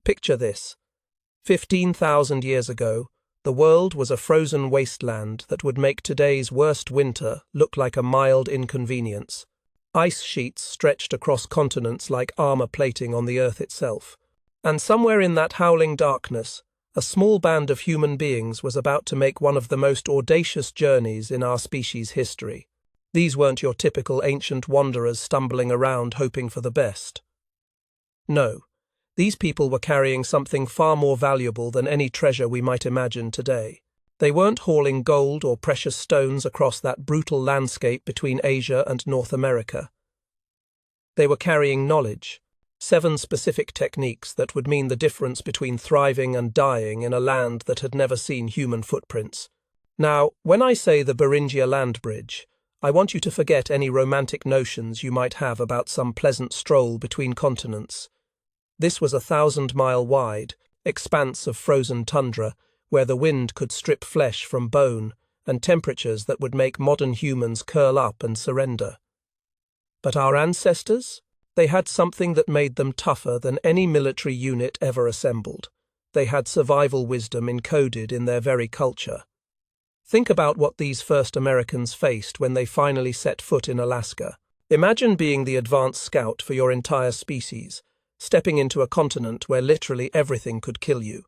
Picture this. 15,000 years ago, the world was a frozen wasteland that would make today's worst winter look like a mild inconvenience. Ice sheets stretched across continents like armor plating on the Earth itself. And somewhere in that howling darkness, a small band of human beings was about to make one of the most audacious journeys in our species' history. These weren't your typical ancient wanderers stumbling around hoping for the best. No, these people were carrying something far more valuable than any treasure we might imagine today. They weren't hauling gold or precious stones across that brutal landscape between Asia and North America. They were carrying knowledge, 7 specific techniques that would mean the difference between thriving and dying in a land that had never seen human footprints. Now, when I say the Beringia Land Bridge, I want you to forget any romantic notions you might have about some pleasant stroll between continents. This was a 1,000-mile-wide expanse of frozen tundra where the wind could strip flesh from bone and temperatures that would make modern humans curl up and surrender. But our ancestors? They had something that made them tougher than any military unit ever assembled. They had survival wisdom encoded in their very culture. Think about what these first Americans faced when they finally set foot in Alaska. Imagine being the advance scout for your entire species, stepping into a continent where literally everything could kill you.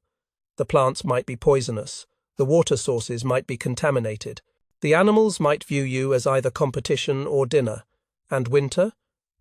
The plants might be poisonous, the water sources might be contaminated, the animals might view you as either competition or dinner. And winter?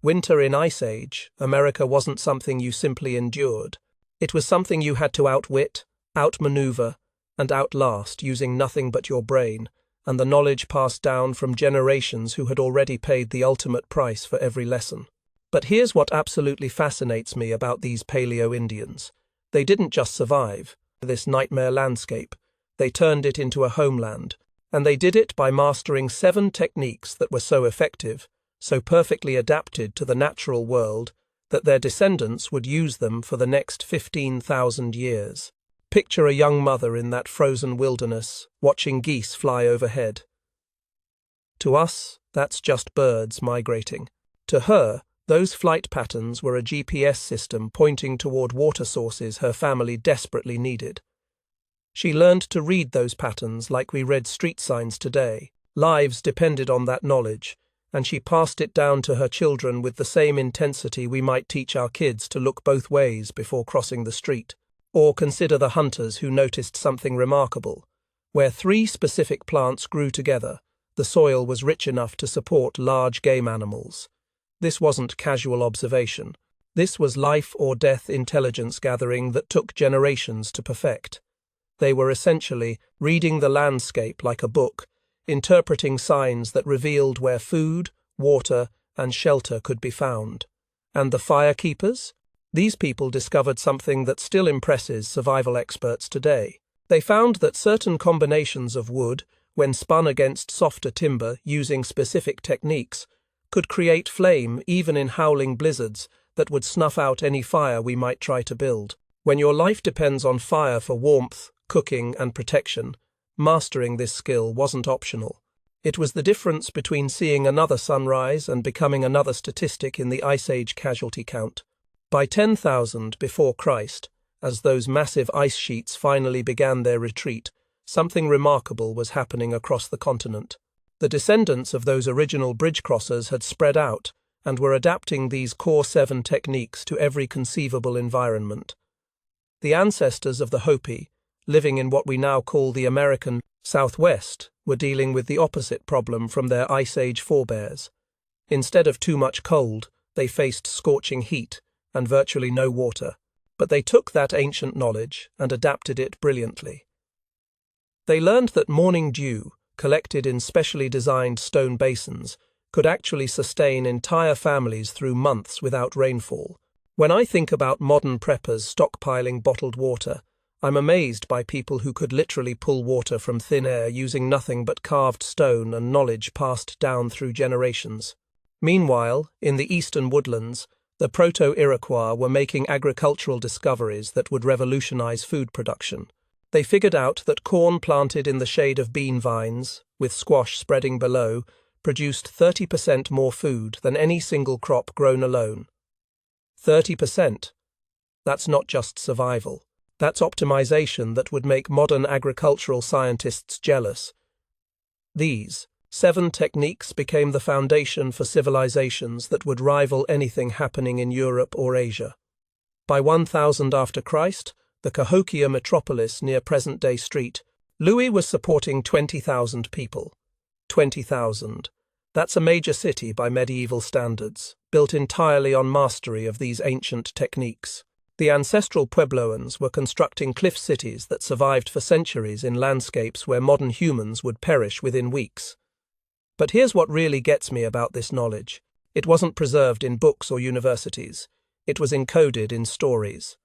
Winter in Ice Age, America wasn't something you simply endured. It was something you had to outwit, outmaneuver, and outlast using nothing but your brain, and the knowledge passed down from generations who had already paid the ultimate price for every lesson. But here's what absolutely fascinates me about these Paleo-Indians. They didn't just survive this nightmare landscape, they turned it into a homeland, and they did it by mastering 7 techniques that were so effective, so perfectly adapted to the natural world, that their descendants would use them for the next 15,000 years. Picture a young mother in that frozen wilderness, watching geese fly overhead. To us, that's just birds migrating. To her, those flight patterns were a GPS system pointing toward water sources her family desperately needed. She learned to read those patterns like we read street signs today. Lives depended on that knowledge, and she passed it down to her children with the same intensity we might teach our kids to look both ways before crossing the street. Or consider the hunters who noticed something remarkable. Where 3 specific plants grew together, the soil was rich enough to support large game animals. This wasn't casual observation. This was life or death intelligence gathering that took generations to perfect. They were essentially reading the landscape like a book, interpreting signs that revealed where food, water, and shelter could be found. And the firekeepers? These people discovered something that still impresses survival experts today. They found that certain combinations of wood, when spun against softer timber using specific techniques, could create flame even in howling blizzards that would snuff out any fire we might try to build. When your life depends on fire for warmth, cooking, and protection, mastering this skill wasn't optional. It was the difference between seeing another sunrise and becoming another statistic in the Ice Age casualty count. By 10,000 before Christ, as those massive ice sheets finally began their retreat, something remarkable was happening across the continent. The descendants of those original bridge crossers had spread out and were adapting these core 7 techniques to every conceivable environment. The ancestors of the Hopi, living in what we now call the American Southwest, were dealing with the opposite problem from their Ice Age forebears. Instead of too much cold, they faced scorching heat and virtually no water, but they took that ancient knowledge and adapted it brilliantly. They learned that morning dew, collected in specially designed stone basins, could actually sustain entire families through months without rainfall. When I think about modern preppers stockpiling bottled water, I'm amazed by people who could literally pull water from thin air using nothing but carved stone and knowledge passed down through generations. Meanwhile, in the eastern woodlands, the Proto-Iroquois were making agricultural discoveries that would revolutionize food production. They figured out that corn planted in the shade of bean vines, with squash spreading below, produced 30% more food than any single crop grown alone. 30%. That's not just survival. That's optimization that would make modern agricultural scientists jealous. These 7 techniques became the foundation for civilizations that would rival anything happening in Europe or Asia. By 1000 after Christ, the Cahokia metropolis near present-day Street, Louis was supporting 20,000 people. 20,000. That's a major city by medieval standards, built entirely on mastery of these ancient techniques. The ancestral Puebloans were constructing cliff cities that survived for centuries in landscapes where modern humans would perish within weeks. But here's what really gets me about this knowledge. It wasn't preserved in books or universities. It was encoded in stories.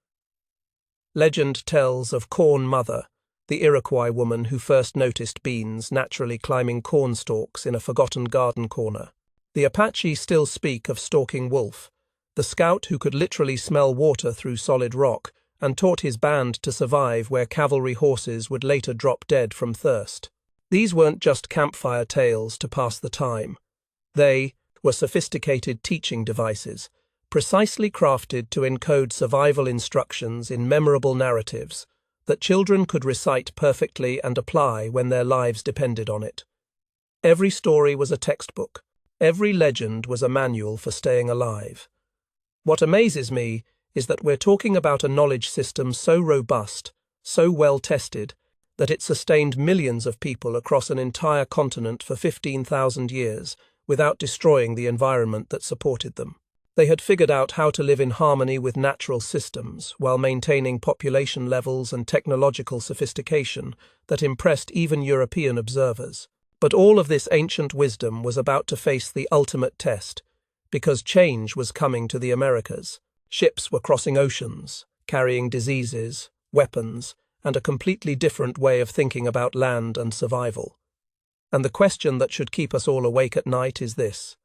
Legend tells of Corn Mother, the Iroquois woman who first noticed beans naturally climbing corn stalks in a forgotten garden corner. The Apache still speak of Stalking Wolf, the scout who could literally smell water through solid rock and taught his band to survive where cavalry horses would later drop dead from thirst. These weren't just campfire tales to pass the time. They were sophisticated teaching devices, precisely crafted to encode survival instructions in memorable narratives that children could recite perfectly and apply when their lives depended on it. Every story was a textbook. Every legend was a manual for staying alive. What amazes me is that we're talking about a knowledge system so robust, so well tested, that it sustained millions of people across an entire continent for 15,000 years without destroying the environment that supported them. They had figured out how to live in harmony with natural systems while maintaining population levels and technological sophistication that impressed even European observers. But all of this ancient wisdom was about to face the ultimate test, because change was coming to the Americas. Ships were crossing oceans, carrying diseases, weapons, and a completely different way of thinking about land and survival. And the question that should keep us all awake at night is this: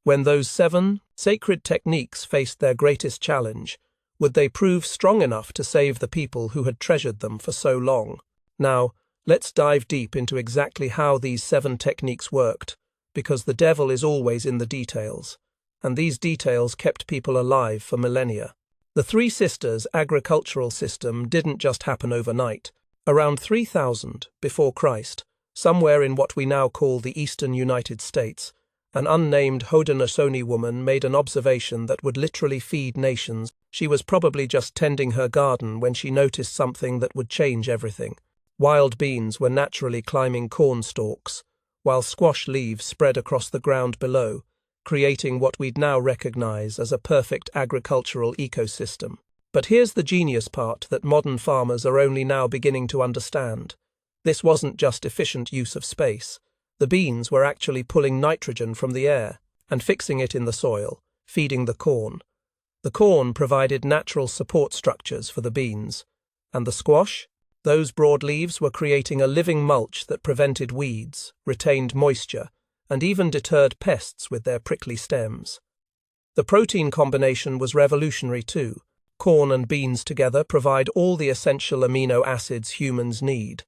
when those 7 sacred techniques faced their greatest challenge, would they prove strong enough to save the people who had treasured them for so long? Now, let's dive deep into exactly how these 7 techniques worked, because the devil is always in the details, and these details kept people alive for millennia. The Three Sisters agricultural system didn't just happen overnight. Around 3000 before Christ, somewhere in what we now call the eastern United States, an unnamed Haudenosaunee woman made an observation that would literally feed nations. She was probably just tending her garden when she noticed something that would change everything. Wild beans were naturally climbing corn stalks, while squash leaves spread across the ground below, creating what we'd now recognize as a perfect agricultural ecosystem. But here's the genius part that modern farmers are only now beginning to understand. This wasn't just efficient use of space. The beans were actually pulling nitrogen from the air and fixing it in the soil, feeding the corn. The corn provided natural support structures for the beans. And the squash? Those broad leaves were creating a living mulch that prevented weeds, retained moisture, and even deterred pests with their prickly stems. The protein combination was revolutionary too. Corn and beans together provide all the essential amino acids humans need.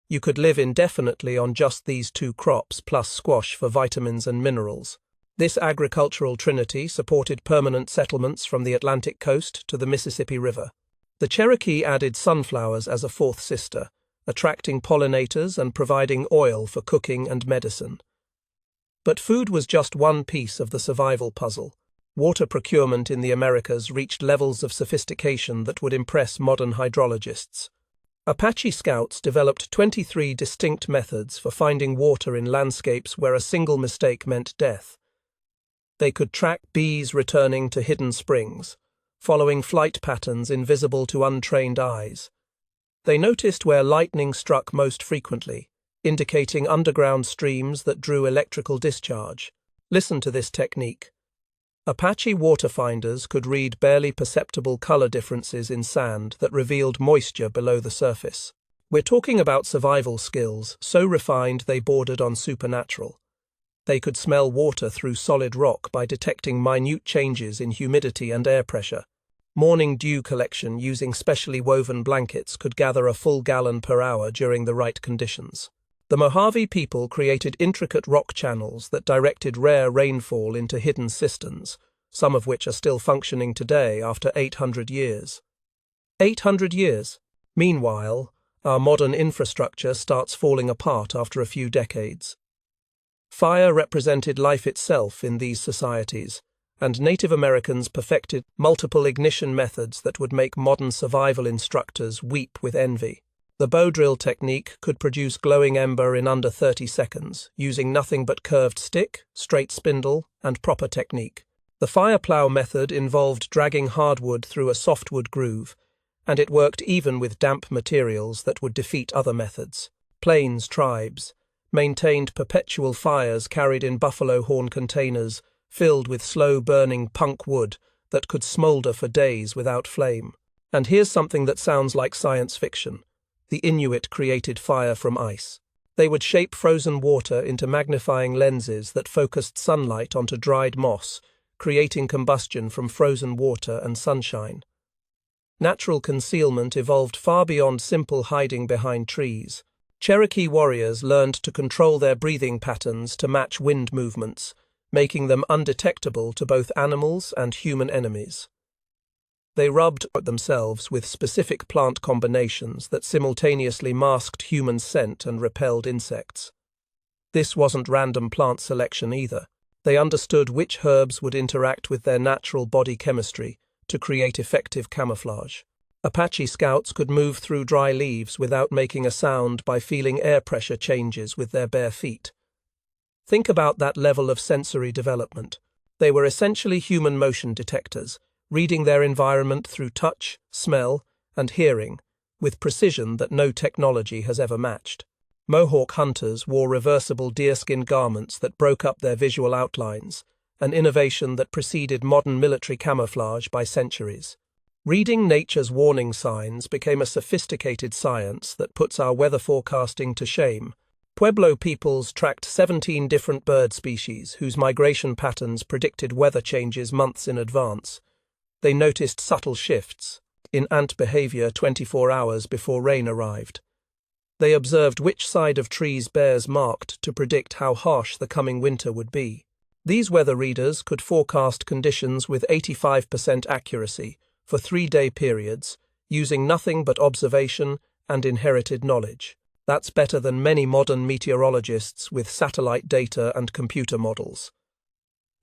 You could live indefinitely on just these 2 crops plus squash for vitamins and minerals. This agricultural trinity supported permanent settlements from the Atlantic coast to the Mississippi River. The Cherokee added sunflowers as a 4th sister, attracting pollinators and providing oil for cooking and medicine. But food was just one piece of the survival puzzle. Water procurement in the Americas reached levels of sophistication that would impress modern hydrologists. Apache scouts developed 23 distinct methods for finding water in landscapes where a single mistake meant death. They could track bees returning to hidden springs, following flight patterns invisible to untrained eyes. They noticed where lightning struck most frequently, indicating underground streams that drew electrical discharge. Listen to this technique. Apache waterfinders could read barely perceptible color differences in sand that revealed moisture below the surface. We're talking about survival skills so refined they bordered on supernatural. They could smell water through solid rock by detecting minute changes in humidity and air pressure. Morning dew collection using specially woven blankets could gather a full gallon per hour during the right conditions. The Mojave people created intricate rock channels that directed rare rainfall into hidden cisterns, some of which are still functioning today after 800 years. 800 years. Meanwhile, our modern infrastructure starts falling apart after a few decades. Fire represented life itself in these societies, and Native Americans perfected multiple ignition methods that would make modern survival instructors weep with envy. The bow drill technique could produce glowing ember in under 30 seconds, using nothing but curved stick, straight spindle, and proper technique. The fire plow method involved dragging hardwood through a softwood groove, and it worked even with damp materials that would defeat other methods. Plains tribes maintained perpetual fires carried in buffalo horn containers filled with slow-burning punk wood that could smolder for days without flame. And here's something that sounds like science fiction. The Inuit created fire from ice. They would shape frozen water into magnifying lenses that focused sunlight onto dried moss, creating combustion from frozen water and sunshine. Natural concealment evolved far beyond simple hiding behind trees. Cherokee warriors learned to control their breathing patterns to match wind movements, making them undetectable to both animals and human enemies. They rubbed themselves with specific plant combinations that simultaneously masked human scent and repelled insects. This wasn't random plant selection either. They understood which herbs would interact with their natural body chemistry to create effective camouflage. Apache scouts could move through dry leaves without making a sound by feeling air pressure changes with their bare feet. Think about that level of sensory development. They were essentially human motion detectors, reading their environment through touch, smell, and hearing, with precision that no technology has ever matched. Mohawk hunters wore reversible deerskin garments that broke up their visual outlines, an innovation that preceded modern military camouflage by centuries. Reading nature's warning signs became a sophisticated science that puts our weather forecasting to shame. Pueblo peoples tracked 17 different bird species whose migration patterns predicted weather changes months in advance. They noticed subtle shifts in ant behavior 24 hours before rain arrived. They observed which side of trees bears marked to predict how harsh the coming winter would be. These weather readers could forecast conditions with 85% accuracy for 3-day periods, using nothing but observation and inherited knowledge. That's better than many modern meteorologists with satellite data and computer models.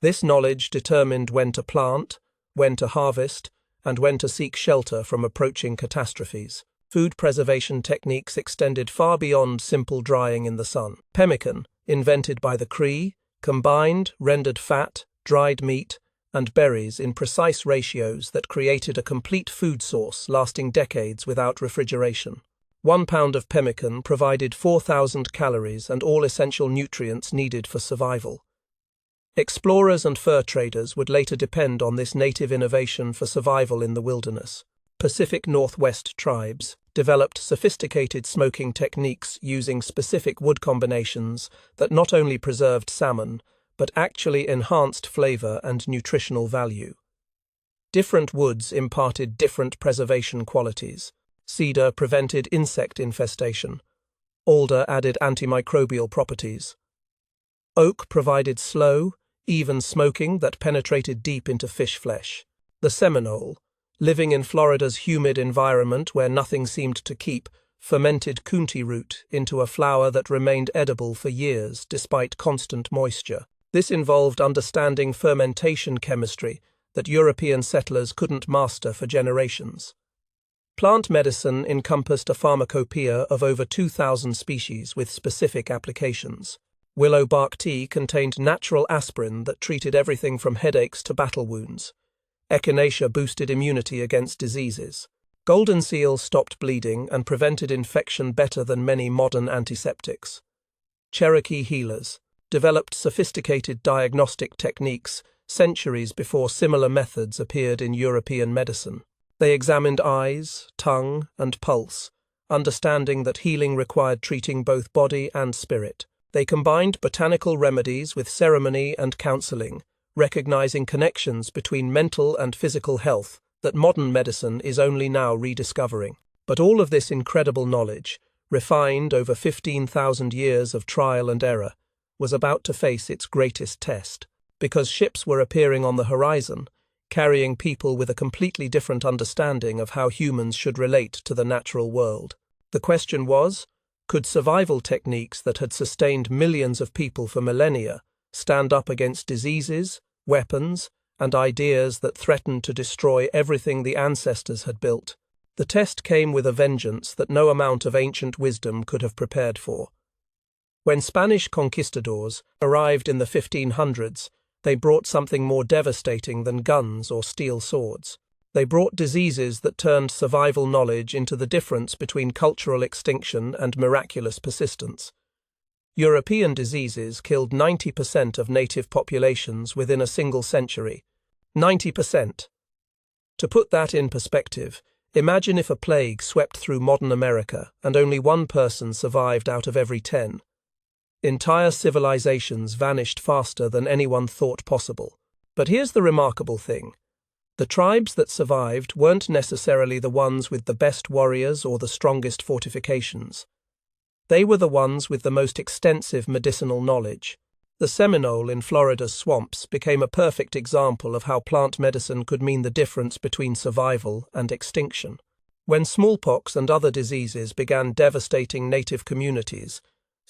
This knowledge determined when to plant, when to harvest, and when to seek shelter from approaching catastrophes. Food preservation techniques extended far beyond simple drying in the sun. Pemmican, invented by the Cree, combined rendered fat, dried meat, and berries in precise ratios that created a complete food source lasting decades without refrigeration. 1 pound of pemmican provided 4,000 calories and all essential nutrients needed for survival. Explorers and fur traders would later depend on this native innovation for survival in the wilderness. Pacific Northwest tribes developed sophisticated smoking techniques using specific wood combinations that not only preserved salmon, but actually enhanced flavor and nutritional value. Different woods imparted different preservation qualities. Cedar prevented insect infestation. Alder added antimicrobial properties. Oak provided slow, even smoking that penetrated deep into fish flesh. The Seminole, living in Florida's humid environment where nothing seemed to keep, fermented coontie root into a flour that remained edible for years despite constant moisture. This involved understanding fermentation chemistry that European settlers couldn't master for generations. Plant medicine encompassed a pharmacopoeia of over 2,000 species with specific applications. Willow bark tea contained natural aspirin that treated everything from headaches to battle wounds. Echinacea boosted immunity against diseases. Golden seal stopped bleeding and prevented infection better than many modern antiseptics. Cherokee healers developed sophisticated diagnostic techniques centuries before similar methods appeared in European medicine. They examined eyes, tongue, and pulse, understanding that healing required treating both body and spirit. They combined botanical remedies with ceremony and counseling, recognizing connections between mental and physical health that modern medicine is only now rediscovering. But all of this incredible knowledge, refined over 15,000 years of trial and error, was about to face its greatest test. because ships were appearing on the horizon, carrying people with a completely different understanding of how humans should relate to the natural world. The question was, could survival techniques that had sustained millions of people for millennia stand up against diseases, weapons, and ideas that threatened to destroy everything the ancestors had built? The test came with a vengeance that no amount of ancient wisdom could have prepared for. When Spanish conquistadors arrived in the 1500s, they brought something more devastating than guns or steel swords. They brought diseases that turned survival knowledge into the difference between cultural extinction and miraculous persistence. European diseases killed 90% of native populations within a single century. 90%. To put that in perspective, imagine if a plague swept through modern America and only one person survived out of every 10. Entire civilizations vanished faster than anyone thought possible. But here's the remarkable thing. The tribes that survived weren't necessarily the ones with the best warriors or the strongest fortifications. They were the ones with the most extensive medicinal knowledge. The Seminole in Florida's swamps became a perfect example of how plant medicine could mean the difference between survival and extinction. When smallpox and other diseases began devastating native communities,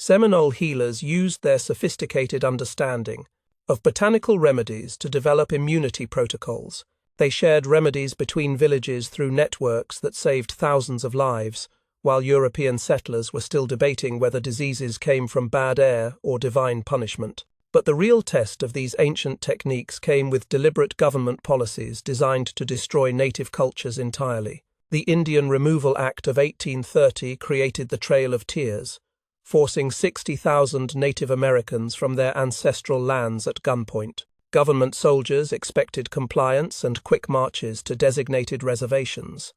Seminole healers used their sophisticated understanding of botanical remedies to develop immunity protocols. They shared remedies between villages through networks that saved thousands of lives, while European settlers were still debating whether diseases came from bad air or divine punishment. But the real test of these ancient techniques came with deliberate government policies designed to destroy native cultures entirely. The Indian Removal Act of 1830 created the Trail of Tears, forcing 60,000 Native Americans from their ancestral lands at gunpoint. Government soldiers expected compliance and quick marches to designated reservations.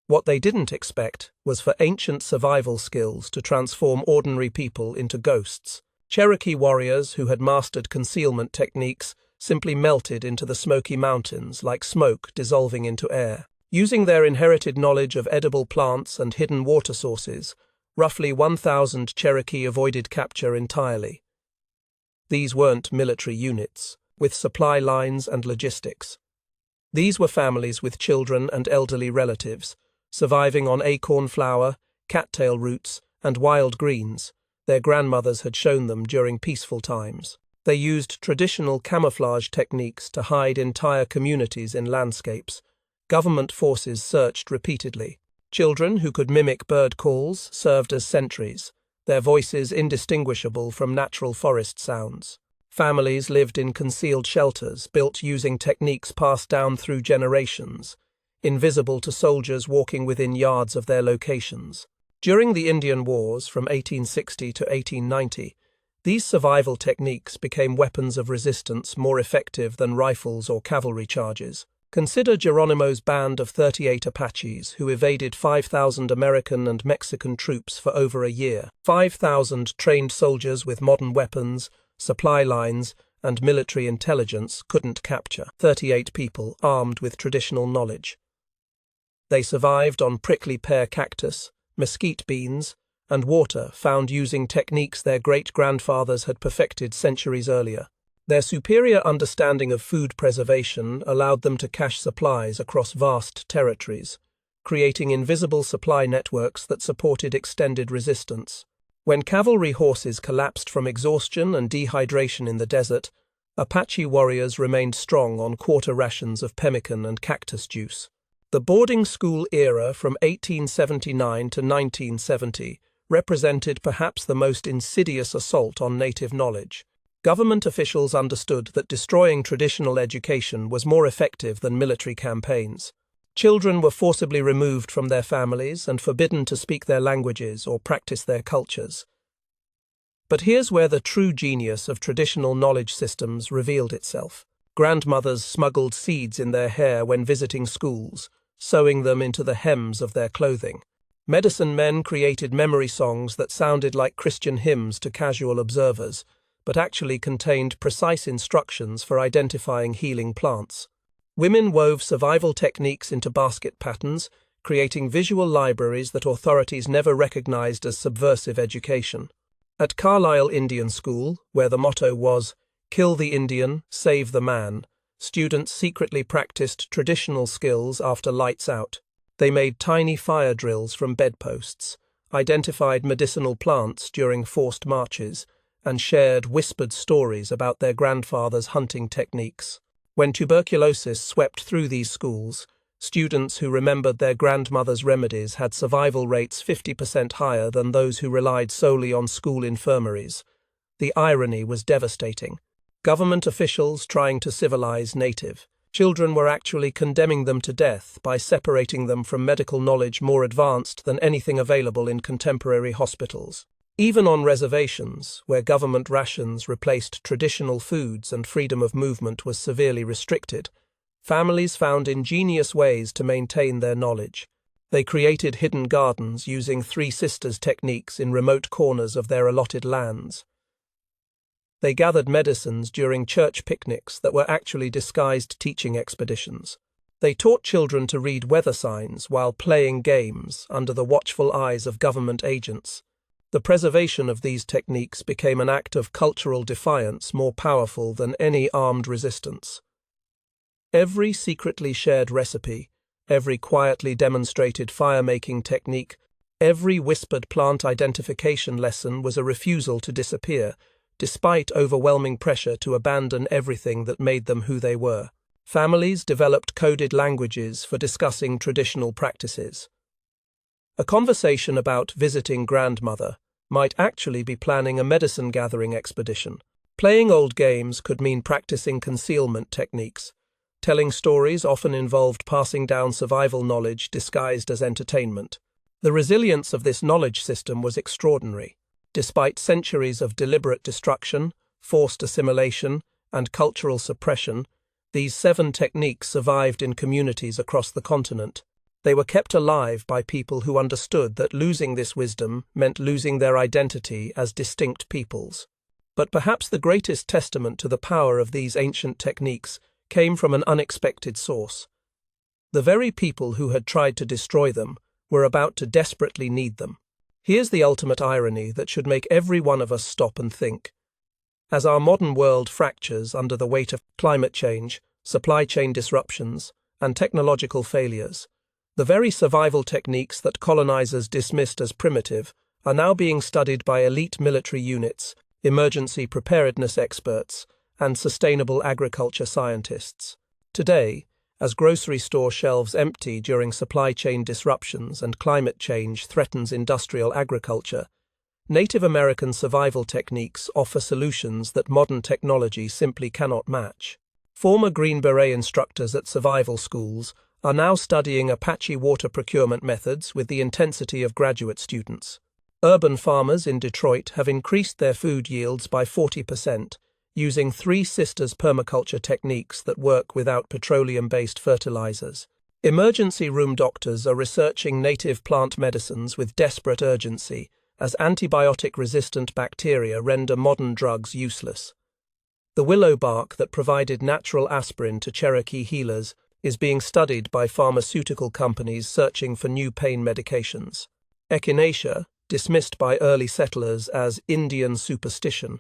What they didn't expect was for ancient survival skills to transform ordinary people into ghosts. Cherokee warriors who had mastered concealment techniques simply melted into the Smoky Mountains like smoke dissolving into air. Using their inherited knowledge of edible plants and hidden water sources, roughly 1,000 Cherokee avoided capture entirely. These weren't military units, with supply lines and logistics. These were families with children and elderly relatives, surviving on acorn flour, cattail roots, and wild greens their grandmothers had shown them during peaceful times. They used traditional camouflage techniques to hide entire communities in landscapes. Government forces searched repeatedly. Children who could mimic bird calls served as sentries, their voices indistinguishable from natural forest sounds. Families lived in concealed shelters built using techniques passed down through generations, invisible to soldiers walking within yards of their locations. During the Indian Wars from 1860 to 1890, these survival techniques became weapons of resistance more effective than rifles or cavalry charges. Consider Geronimo's band of 38 Apaches who evaded 5,000 American and Mexican troops for over a year. 5,000 trained soldiers with modern weapons, supply lines, and military intelligence couldn't capture 38 people armed with traditional knowledge. They survived on prickly pear cactus, mesquite beans, and water found using techniques their great-grandfathers had perfected centuries earlier. Their superior understanding of food preservation allowed them to cache supplies across vast territories, creating invisible supply networks that supported extended resistance. When cavalry horses collapsed from exhaustion and dehydration in the desert, Apache warriors remained strong on quarter rations of pemmican and cactus juice. The boarding school era from 1879 to 1970 represented perhaps the most insidious assault on native knowledge. Government officials understood that destroying traditional education was more effective than military campaigns. Children were forcibly removed from their families and forbidden to speak their languages or practice their cultures. But here's where the true genius of traditional knowledge systems revealed itself. Grandmothers smuggled seeds in their hair when visiting schools, sewing them into the hems of their clothing. Medicine men created memory songs that sounded like Christian hymns to casual observers, but actually contained precise instructions for identifying healing plants. Women wove survival techniques into basket patterns, creating visual libraries that authorities never recognized as subversive education. At Carlisle Indian School, where the motto was, Kill the Indian, save the man. Students secretly practiced traditional skills after lights out. They made tiny fire drills from bedposts, identified medicinal plants during forced marches, and shared whispered stories about their grandfathers' hunting techniques. When tuberculosis swept through these schools, students who remembered their grandmother's remedies had survival rates 50% higher than those who relied solely on school infirmaries. The irony was devastating. Government officials trying to civilize native children were actually condemning them to death by separating them from medical knowledge more advanced than anything available in contemporary hospitals. Even on reservations, where government rations replaced traditional foods and freedom of movement was severely restricted, families found ingenious ways to maintain their knowledge. They created hidden gardens using Three Sisters techniques in remote corners of their allotted lands. They gathered medicines during church picnics that were actually disguised teaching expeditions. They taught children to read weather signs while playing games under the watchful eyes of government agents. The preservation of these techniques became an act of cultural defiance more powerful than any armed resistance. Every secretly shared recipe, every quietly demonstrated fire-making technique, every whispered plant identification lesson was a refusal to disappear, despite overwhelming pressure to abandon everything that made them who they were. Families developed coded languages for discussing traditional practices. A conversation about visiting grandmother might actually be planning a medicine-gathering expedition. Playing old games could mean practicing concealment techniques. Telling stories often involved passing down survival knowledge disguised as entertainment. The resilience of this knowledge system was extraordinary. Despite centuries of deliberate destruction, forced assimilation, and cultural suppression, these 7 techniques survived in communities across the continent. They were kept alive by people who understood that losing this wisdom meant losing their identity as distinct peoples. But perhaps the greatest testament to the power of these ancient techniques came from an unexpected source. The very people who had tried to destroy them were about to desperately need them. Here's the ultimate irony that should make every one of us stop and think. As our modern world fractures under the weight of climate change, supply chain disruptions, and technological failures, the very survival techniques that colonizers dismissed as primitive are now being studied by elite military units, emergency preparedness experts, and sustainable agriculture scientists. Today, as grocery store shelves empty during supply chain disruptions and climate change threatens industrial agriculture, Native American survival techniques offer solutions that modern technology simply cannot match. Former Green Beret instructors at survival schools are now studying Apache water procurement methods with the intensity of graduate students. Urban farmers in Detroit have increased their food yields by 40%, using Three Sisters permaculture techniques that work without petroleum-based fertilizers. Emergency room doctors are researching native plant medicines with desperate urgency, as antibiotic-resistant bacteria render modern drugs useless. The willow bark that provided natural aspirin to Cherokee healers is being studied by pharmaceutical companies searching for new pain medications. Echinacea, dismissed by early settlers as Indian superstition,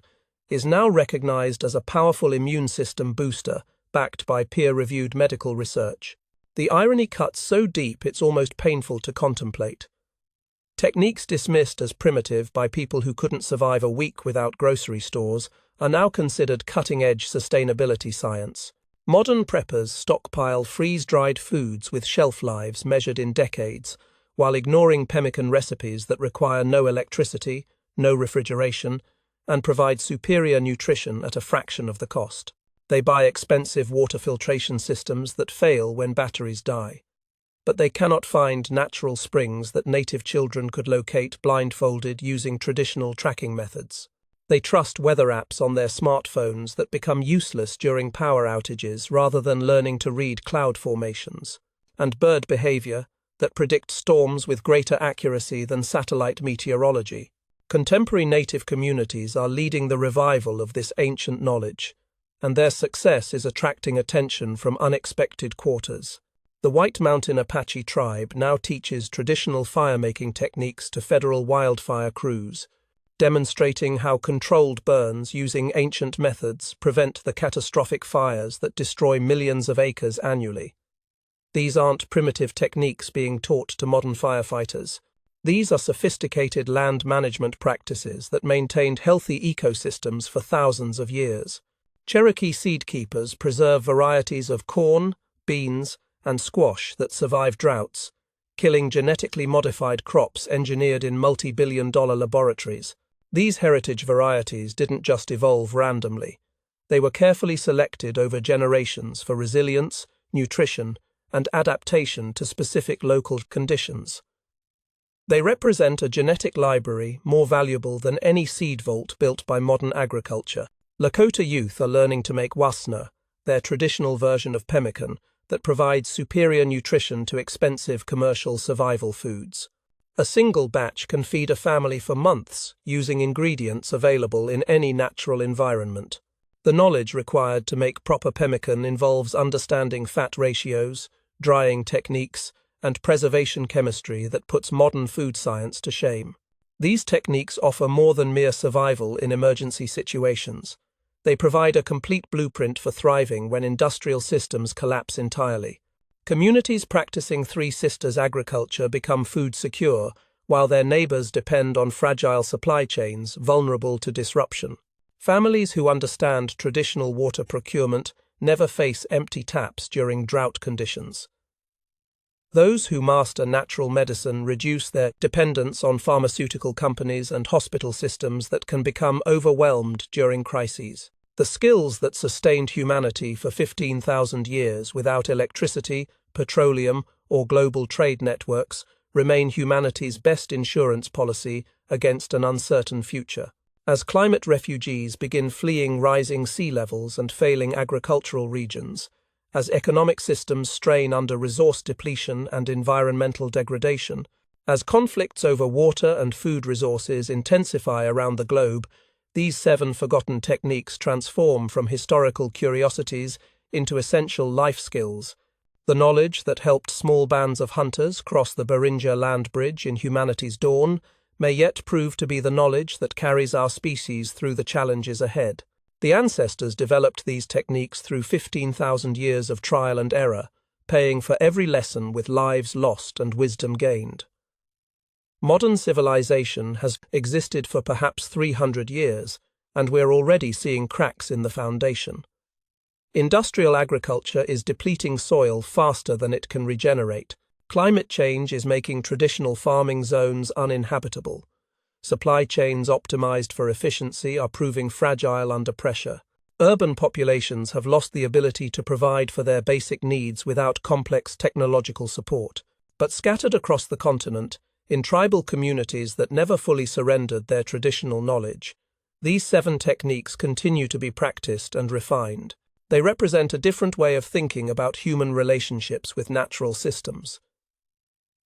is now recognized as a powerful immune system booster backed by peer-reviewed medical research. The irony cuts so deep it's almost painful to contemplate. Techniques dismissed as primitive by people who couldn't survive a week without grocery stores are now considered cutting-edge sustainability science. Modern preppers stockpile freeze-dried foods with shelf lives measured in decades, while ignoring pemmican recipes that require no electricity, no refrigeration, and provide superior nutrition at a fraction of the cost. They buy expensive water filtration systems that fail when batteries die. But they cannot find natural springs that native children could locate blindfolded using traditional tracking methods. They trust weather apps on their smartphones that become useless during power outages rather than learning to read cloud formations, and bird behavior that predict storms with greater accuracy than satellite meteorology. Contemporary native communities are leading the revival of this ancient knowledge, and their success is attracting attention from unexpected quarters. The White Mountain Apache tribe now teaches traditional fire-making techniques to federal wildfire crews, demonstrating how controlled burns using ancient methods prevent the catastrophic fires that destroy millions of acres annually. These aren't primitive techniques being taught to modern firefighters. These are sophisticated land management practices that maintained healthy ecosystems for thousands of years. Cherokee seed keepers preserve varieties of corn, beans, and squash that survive droughts, killing genetically modified crops engineered in multi-billion-dollar laboratories. These heritage varieties didn't just evolve randomly. They were carefully selected over generations for resilience, nutrition, and adaptation to specific local conditions. They represent a genetic library more valuable than any seed vault built by modern agriculture. Lakota youth are learning to make wasna, their traditional version of pemmican, that provides superior nutrition to expensive commercial survival foods. A single batch can feed a family for months using ingredients available in any natural environment. The knowledge required to make proper pemmican involves understanding fat ratios, drying techniques, and preservation chemistry that puts modern food science to shame. These techniques offer more than mere survival in emergency situations. They provide a complete blueprint for thriving when industrial systems collapse entirely. Communities practicing Three Sisters agriculture become food secure, while their neighbors depend on fragile supply chains vulnerable to disruption. Families who understand traditional water procurement never face empty taps during drought conditions. Those who master natural medicine reduce their dependence on pharmaceutical companies and hospital systems that can become overwhelmed during crises. The skills that sustained humanity for 15,000 years without electricity, petroleum, or global trade networks remain humanity's best insurance policy against an uncertain future. As climate refugees begin fleeing rising sea levels and failing agricultural regions, as economic systems strain under resource depletion and environmental degradation, as conflicts over water and food resources intensify around the globe, these 7 forgotten techniques transform from historical curiosities into essential life skills. The knowledge that helped small bands of hunters cross the Beringia land bridge in humanity's dawn may yet prove to be the knowledge that carries our species through the challenges ahead. The ancestors developed these techniques through 15,000 years of trial and error, paying for every lesson with lives lost and wisdom gained. Modern civilization has existed for perhaps 300 years, and we're already seeing cracks in the foundation. Industrial agriculture is depleting soil faster than it can regenerate. Climate change is making traditional farming zones uninhabitable. Supply chains optimized for efficiency are proving fragile under pressure. Urban populations have lost the ability to provide for their basic needs without complex technological support. But scattered across the continent, in tribal communities that never fully surrendered their traditional knowledge, these 7 techniques continue to be practiced and refined. They represent a different way of thinking about human relationships with natural systems.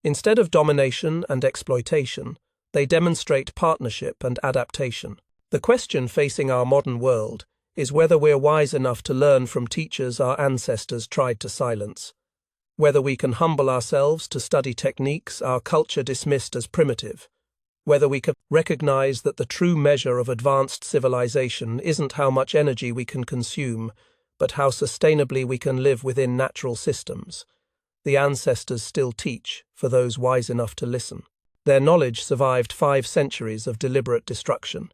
Instead of domination and exploitation, they demonstrate partnership and adaptation. The question facing our modern world is whether we're wise enough to learn from teachers our ancestors tried to silence, whether we can humble ourselves to study techniques our culture dismissed as primitive, whether we can recognize that the true measure of advanced civilization isn't how much energy we can consume, but how sustainably we can live within natural systems. The ancestors still teach for those wise enough to listen. Their knowledge survived 5 centuries of deliberate destruction.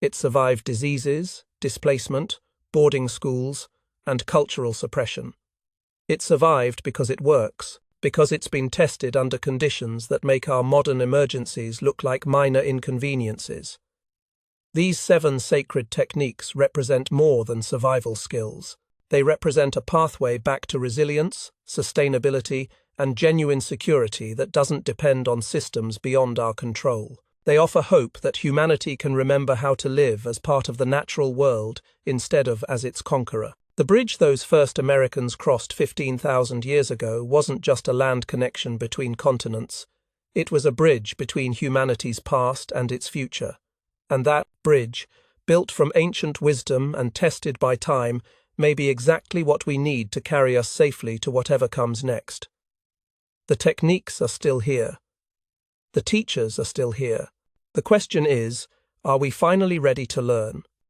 It survived diseases, displacement, boarding schools, and cultural suppression. It survived because it works, because it's been tested under conditions that make our modern emergencies look like minor inconveniences. These 7 sacred techniques represent more than survival skills. They represent a pathway back to resilience, sustainability, and genuine security that doesn't depend on systems beyond our control. They offer hope that humanity can remember how to live as part of the natural world instead of as its conqueror. The bridge those first Americans crossed 15,000 years ago wasn't just a land connection between continents. It was a bridge between humanity's past and its future. And that bridge, built from ancient wisdom and tested by time, may be exactly what we need to carry us safely to whatever comes next. The techniques are still here. The teachers are still here. The question is, Are we finally ready to learn?